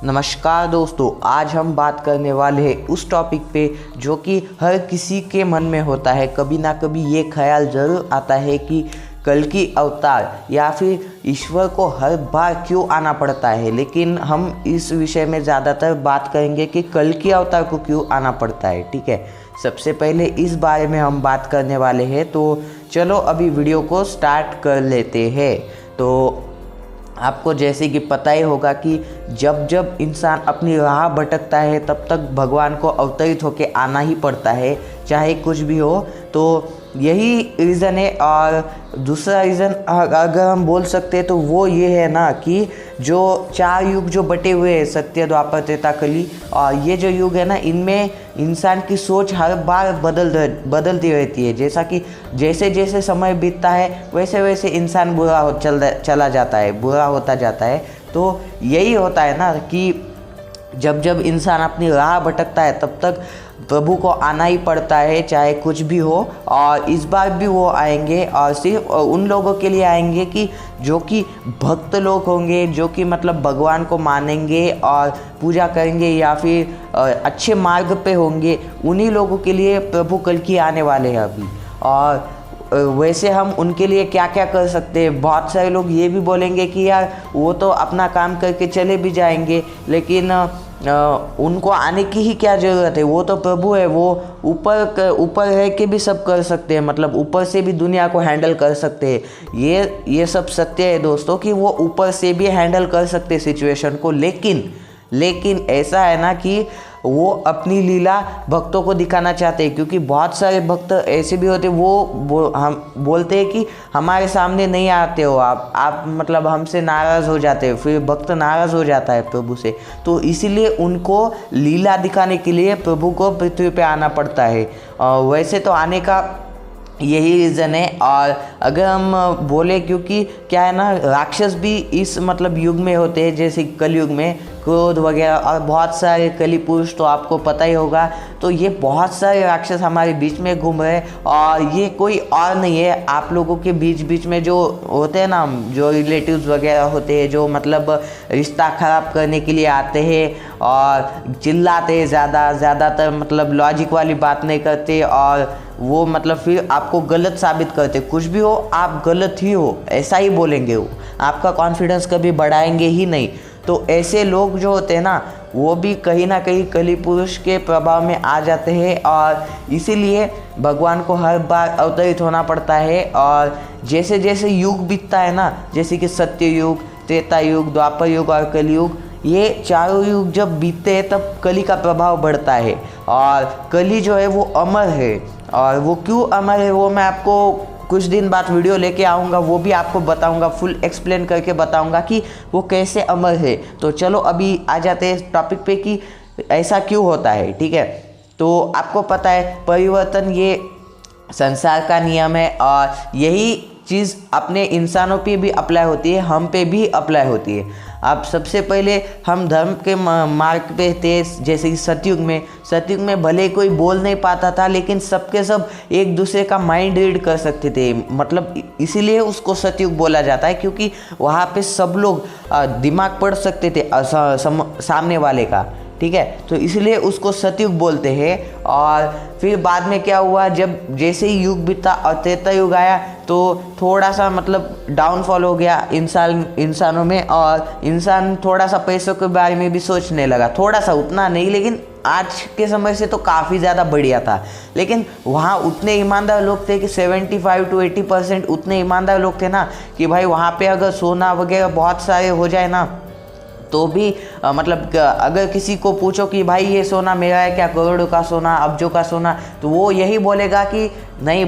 नमस्कार दोस्तों, आज हम बात करने वाले हैं उस टॉपिक पे जो कि हर किसी के मन में होता है। कभी ना कभी ये ख्याल ज़रूर आता है कि कल की अवतार या फिर ईश्वर को हर बार क्यों आना पड़ता है। लेकिन हम इस विषय में ज़्यादातर बात करेंगे कि कल की अवतार को क्यों आना पड़ता है। ठीक है, सबसे पहले इस बारे में हम बात करने वाले हैं, तो चलो अभी वीडियो को स्टार्ट कर लेते हैं। तो आपको जैसे कि पता ही होगा कि जब जब इंसान अपनी राह भटकता है तब तक भगवान को अवतरित होकर आना ही पड़ता है, चाहे कुछ भी हो। तो यही रीज़न है। और दूसरा रीज़न अगर हम बोल सकते हैं तो वो ये है ना कि जो 4 युग जो बटे हुए हैं, सत्य, द्वापर, त्रेता, कली, और ये जो युग है ना, इनमें इंसान की सोच हर बार बदलती रहती है। जैसा कि जैसे जैसे समय बीतता है वैसे वैसे इंसान चला जाता है, बुरा होता जाता है। तो यही होता है ना कि जब जब इंसान अपनी राह भटकता है तब तक प्रभु को आना ही पड़ता है, चाहे कुछ भी हो। और इस बार भी वो आएंगे, और सिर्फ उन लोगों के लिए आएंगे कि जो कि भक्त लोग होंगे, जो कि मतलब भगवान को मानेंगे और पूजा करेंगे या फिर अच्छे मार्ग पे होंगे। उन्हीं लोगों के लिए प्रभु कल की आने वाले हैं अभी। और वैसे हम उनके लिए क्या क्या कर सकते हैं। बहुत सारे लोग ये भी बोलेंगे कि यार वो तो अपना काम करके चले भी जाएंगे, लेकिन उनको आने की ही क्या ज़रूरत है। वो तो प्रभु है, वो ऊपर रह के भी सब कर सकते हैं, मतलब ऊपर से भी दुनिया को हैंडल कर सकते हैं। ये सब सत्य है दोस्तों कि वो ऊपर से भी हैंडल कर सकते हैं सिचुएशन को। लेकिन ऐसा है ना कि वो अपनी लीला भक्तों को दिखाना चाहते हैं, क्योंकि बहुत सारे भक्त ऐसे भी होते, वो हम बोलते हैं कि हमारे सामने नहीं आते हो आप मतलब हमसे नाराज़ हो जाते हो। फिर भक्त नाराज़ हो जाता है प्रभु से, तो इसीलिए उनको लीला दिखाने के लिए प्रभु को पृथ्वी पे आना पड़ता है। वैसे तो आने का यही रीज़न है। और अगर हम बोले, क्योंकि क्या है ना, राक्षस भी इस मतलब युग में होते हैं, जैसे कलयुग में क्रोध वगैरह, और बहुत सारे कली पुरुष तो आपको पता ही होगा। तो ये बहुत सारे राक्षस हमारे बीच में घूम रहे हैं, और ये कोई और नहीं है, आप लोगों के बीच में जो होते हैं ना, जो रिलेटिव्स वगैरह होते हैं, जो मतलब रिश्ता ख़राब करने के लिए आते हैं और चिल्लाते हैं ज़्यादातर, मतलब लॉजिक वाली बात नहीं करते, और वो मतलब फिर आपको गलत साबित करते। कुछ भी हो, आप गलत ही हो ऐसा ही बोलेंगे, वो आपका कॉन्फिडेंस कभी बढ़ाएंगे ही नहीं। तो ऐसे लोग जो होते हैं ना, वो भी कहीं ना कहीं कली पुरुष के प्रभाव में आ जाते हैं, और इसीलिए भगवान को हर बार अवतरित होना पड़ता है। और जैसे जैसे युग बीतता है ना, जैसे कि सत्य युग, त्रेता युग, द्वापर युग और कलयुग, ये चारों युग जब बीतते हैं तब कली का प्रभाव बढ़ता है। और कली जो है वो अमर है, और वो क्यों अमर है वो मैं आपको कुछ दिन बाद वीडियो लेके आऊँगा, वो भी आपको बताऊँगा, फुल एक्सप्लेन करके बताऊँगा कि वो कैसे अमर है। तो चलो अभी आ जाते हैं टॉपिक पे कि ऐसा क्यों होता है। ठीक है, तो आपको पता है परिवर्तन ये संसार का नियम है, और यही चीज़ अपने इंसानों पे भी अप्लाई होती है, हम पे भी अप्लाई होती है। अब सबसे पहले हम धर्म के मार्ग पे थे, जैसे कि सतयुग में भले कोई बोल नहीं पाता था, लेकिन सबके सब एक दूसरे का माइंड रीड कर सकते थे। मतलब इसीलिए उसको सतयुग बोला जाता है, क्योंकि वहाँ पे सब लोग दिमाग पढ़ सकते थे सामने वाले का। ठीक है, तो इसलिए उसको सतयुग बोलते हैं। और फिर बाद में क्या हुआ, जब जैसे ही युग बीता और त्रेता युग आया, तो थोड़ा सा मतलब डाउनफॉल हो गया इंसानों में, और इंसान थोड़ा सा पैसों के बारे में भी सोचने लगा। थोड़ा सा, उतना नहीं, लेकिन आज के समय से तो काफ़ी ज़्यादा बढ़िया था। लेकिन वहाँ उतने ईमानदार लोग थे कि 75 to 80% उतने ईमानदार लोग थे ना, कि भाई वहाँ पे अगर सोना वगैरह बहुत सारे हो जाए ना, तो भी मतलब अगर किसी को पूछो कि भाई ये सोना मेरा है क्या, करोड़ों का सोना, अब्जों का सोना, तो वो यही बोलेगा कि नहीं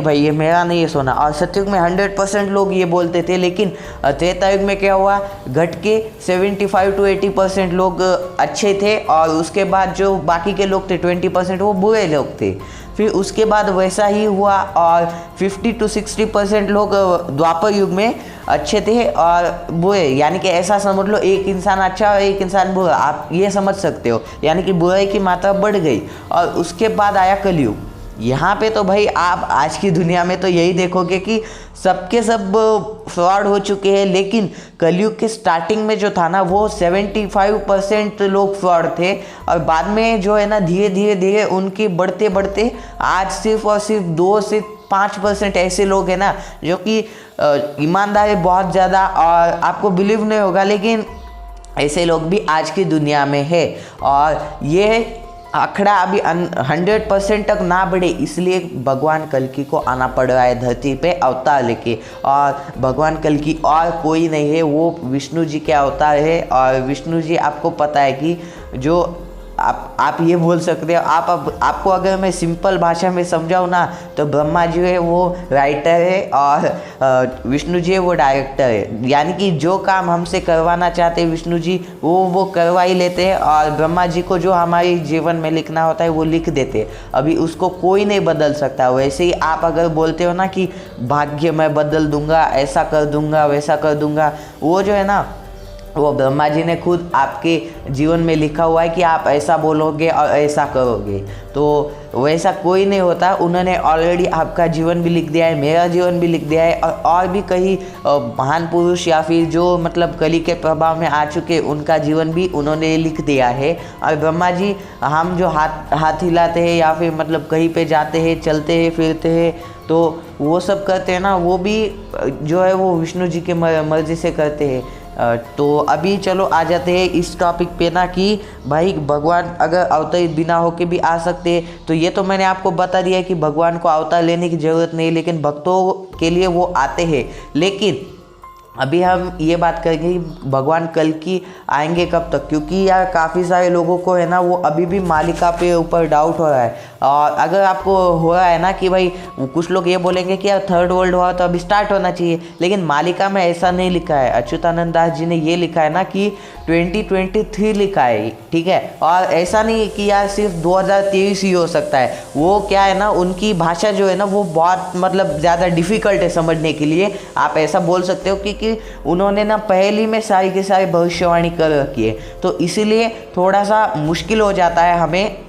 भाई ये मेरा नहीं है सोना। और सतयुग में 100% लोग ये बोलते थे। लेकिन त्रेता युग में क्या हुआ, घट के 75 to 80% लोग अच्छे थे, और उसके बाद जो बाकी के लोग थे 20% वो बुरे लोग थे। फिर उसके बाद वैसा ही हुआ, और 50 to 60% लोग द्वापर युग में अच्छे थे और बुरे, यानी कि ऐसा समझ लो एक इंसान अच्छा और एक इंसान बुरा, आप ये समझ सकते हो, यानी कि बुराई की मात्रा बढ़ गई। और उसके बाद आया कलयुग। यहाँ पे तो भाई आप आज की दुनिया में तो यही देखोगे कि सबके सब फ्रॉड हो चुके हैं, लेकिन कलयुग के स्टार्टिंग में जो था ना वो 75% लोग फ्रॉड थे, और बाद में जो है ना धीरे धीरे धीरे उनके बढ़ते बढ़ते आज सिर्फ और सिर्फ 2 से 5% ऐसे लोग हैं ना जो कि ईमानदार है बहुत ज़्यादा, और आपको बिलीव नहीं होगा लेकिन ऐसे लोग भी आज की दुनिया में है। और ये आंकड़ा अभी 100% तक ना बढ़े, इसलिए भगवान कल्कि को आना पड़ रहा है धरती पे अवतार लेके। और भगवान कल्कि और कोई नहीं है, वो विष्णु जी के अवतार है। और विष्णु जी आपको पता है कि जो आप ये बोल सकते हो, आपको अगर मैं सिंपल भाषा में समझाऊँ ना तो ब्रह्मा जी है वो राइटर है और विष्णु जी है वो डायरेक्टर है। यानी कि जो काम हमसे करवाना चाहते हैं विष्णु जी वो करवा ही लेते हैं, और ब्रह्मा जी को जो हमारे जीवन में लिखना होता है वो लिख देते हैं। अभी उसको कोई नहीं बदल सकता। वैसे ही आप अगर बोलते हो ना कि भाग्य मैं बदल दूंगा, ऐसा कर दूंगा, वैसा कर दूंगा, वो जो है ना वो ब्रह्मा जी ने खुद आपके जीवन में लिखा हुआ है कि आप ऐसा बोलोगे और ऐसा करोगे, तो वैसा कोई नहीं होता। उन्होंने ऑलरेडी आपका जीवन भी लिख दिया है, मेरा जीवन भी लिख दिया है, और भी कई महान पुरुष या फिर जो मतलब कली के प्रभाव में आ चुके उनका जीवन भी उन्होंने लिख दिया है। और ब्रह्मा जी हम जो हाथ हिलाते हैं या फिर मतलब कहीं पे जाते हैं, चलते हैं, फिरते हैं, तो वो सब करते हैं ना, वो भी जो है वो विष्णु जी के मर्जी से करते हैं। तो अभी चलो आ जाते हैं इस टॉपिक पे ना कि भाई भगवान अगर अवतरित बिना होके भी आ सकते हैं, तो ये तो मैंने आपको बता दिया है कि भगवान को अवतार लेने की ज़रूरत नहीं, लेकिन भक्तों के लिए वो आते हैं। लेकिन अभी हम ये बात करेंगे कि भगवान कल्कि आएंगे कब तक, क्योंकि यार काफ़ी सारे लोगों को है ना वो अभी भी मालिका पे ऊपर डाउट हो रहा है। और अगर आपको हो रहा है ना कि भाई कुछ लोग ये बोलेंगे कि यार थर्ड वर्ल्ड वॉर तो अभी स्टार्ट होना चाहिए, लेकिन मालिका में ऐसा नहीं लिखा है। अच्युतानंद दास जी ने ये लिखा है ना कि 2023 लिखा है, ठीक है। और ऐसा नहीं कि यार सिर्फ 2023 ही हो सकता है। वो क्या है ना, उनकी भाषा जो है ना वो बहुत मतलब ज़्यादा डिफ़िकल्ट है समझने के लिए। आप ऐसा बोल सकते हो कि उन्होंने ना पहले में सारी की सारी भविष्यवाणी कर रखी है, तो इसीलिए थोड़ा सा मुश्किल हो जाता है हमें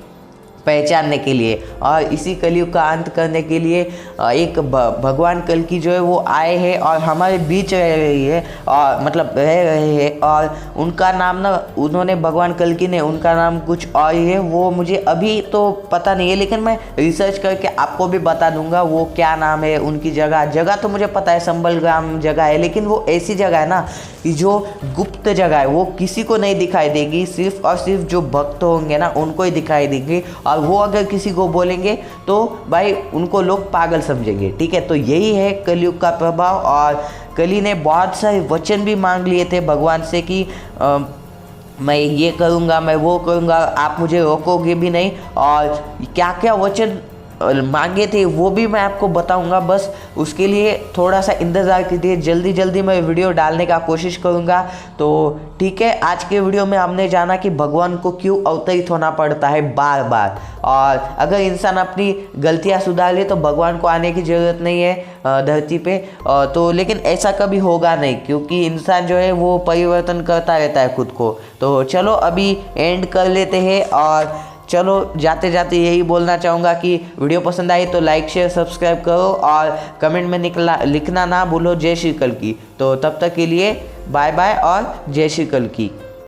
पहचानने के लिए। और इसी कलयुग का अंत करने के लिए एक भगवान कल्कि जो है वो आए हैं और हमारे बीच रह रही है, और मतलब रह रहे हैं। और उनका नाम ना उन्होंने भगवान कल्कि ने उनका नाम कुछ और ही है, वो मुझे अभी तो पता नहीं है, लेकिन मैं रिसर्च करके आपको भी बता दूंगा वो क्या नाम है। उनकी जगह तो मुझे पता है, संबलग्राम जगह है, लेकिन वो ऐसी जगह है ना कि जो गुप्त जगह है, वो किसी को नहीं दिखाई देगी, सिर्फ और सिर्फ जो भक्त होंगे ना उनको ही दिखाई देगी। और वो अगर किसी को बोलेंगे तो भाई उनको लोग पागल समझेंगे, ठीक है। तो यही है कलयुग का प्रभाव। और कली ने बहुत सारे वचन भी मांग लिए थे भगवान से कि मैं ये करूँगा, मैं वो करूँगा, आप मुझे रोकोगे भी नहीं। और क्या क्या वचन मांगे थे वो भी मैं आपको बताऊंगा, बस उसके लिए थोड़ा सा इंतज़ार कीजिए। जल्दी जल्दी मैं वीडियो डालने का कोशिश करूंगा। तो ठीक है, आज के वीडियो में हमने जाना कि भगवान को क्यों अवतरित होना पड़ता है बार बार, और अगर इंसान अपनी गलतियां सुधार ले तो भगवान को आने की ज़रूरत नहीं है धरती पे। तो लेकिन ऐसा कभी होगा नहीं, क्योंकि इंसान जो है वो परिवर्तन करता रहता है खुद को। तो चलो अभी एंड कर लेते हैं, और चलो जाते जाते यही बोलना चाहूँगा कि वीडियो पसंद आई तो लाइक शेयर सब्सक्राइब करो, और कमेंट में लिखना ना भूलो जय श्री कल्कि। तो तब तक के लिए बाय बाय और जय श्री कल्कि।